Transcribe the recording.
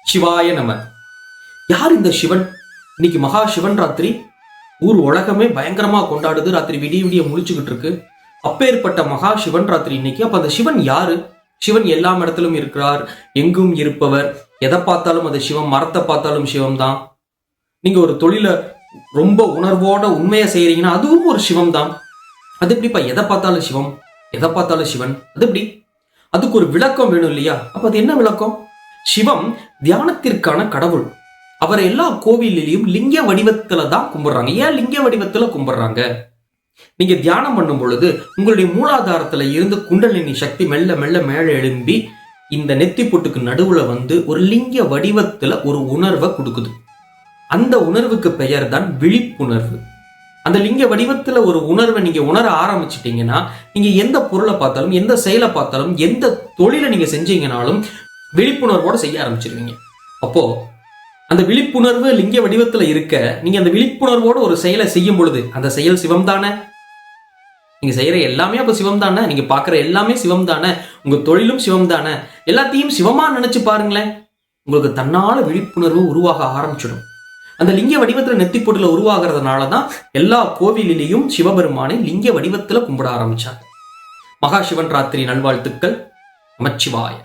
சிவாய நம. யார் இந்த சிவன்? இன்னைக்கு மகா சிவன் ராத்திரி ஊர் உலகமே பயங்கரமா கொண்டாடுது. ராத்திரி விடிய விடிய முழிச்சுக்கிட்டு இருக்கு. அப்பேற்பட்ட மகா சிவன் ராத்திரி இன்னைக்கு. அப்ப அந்த சிவன் யாரு? சிவன் எல்லா இடத்திலும் இருக்கிறார், எங்கும் இருப்பவர். எதை பார்த்தாலும் அது சிவம். மரத்தை பார்த்தாலும் சிவம் தான். நீங்க ஒரு தொழில ரொம்ப உணர்வோட உண்மையா செய்யறீங்கன்னா அதுவும் ஒரு சிவம் தான். அது எப்படிப்பா எதை பார்த்தாலும் சிவம், எதை பார்த்தாலும் சிவன்? அது எப்படி? அதுக்கு ஒரு விளக்கம் வேணும் இல்லையா? அப்ப அது என்ன விளக்கம்? சிவம் தியானத்திற்கான கடவுள். அவரை எல்லா கோவிலிலையும் லிங்க வடிவத்துல தான் கும்பிடுறாங்க. ஏன் லிங்க வடிவத்துல கும்பிடுறாங்க? நீங்க தியானம் பண்ணும் பொழுது உங்களுடைய மூலாதாரத்துல இருந்து குண்டலினி சக்தி மெல்ல மெல்ல மேலே எழும்பி இந்த நெத்தி பொட்டுக்கு நடுவுல வந்து ஒரு லிங்க வடிவத்துல ஒரு உணர்வை கொடுக்குது. அந்த உணர்வுக்கு பெயர் தான் விழிப்புணர்வு. அந்த லிங்க வடிவத்துல ஒரு உணர்வை நீங்க உணர ஆரம்பிச்சிட்டீங்கன்னா, நீங்க எந்த பொருளை பார்த்தாலும், எந்த செயலை பார்த்தாலும், எந்த தொழிலை நீங்க செஞ்சீங்கனாலும் விழிப்புணர்வோட செய்ய ஆரம்பிச்சிருவீங்க. அப்போ அந்த விழிப்புணர்வு லிங்க வடிவத்துல இருக்க, நீங்க அந்த விழிப்புணர்வோட ஒரு செயலை செய்யும் பொழுது அந்த செயல் சிவம் தானே. நீங்க செய்யற எல்லாமே அப்ப சிவம் தானே. நீங்க பாக்குற எல்லாமே சிவம் தானே. உங்க தொழிலும் சிவம் தானே. எல்லாத்தையும் சிவமா நினைச்சு பாருங்களேன். உங்களுக்கு தன்னால விழிப்புணர்வு உருவாக ஆரம்பிச்சிடும். அந்த லிங்க வடிவத்துல நெத்தி பொட்டுல உருவாகிறதுனாலதான் எல்லா கோவிலிலையும் சிவபெருமானை லிங்க வடிவத்துல கும்பிட ஆரம்பிச்சாங்க. மகா சிவன் ராத்திரி நல்வாழ்த்துக்கள். நமச்சிவாய.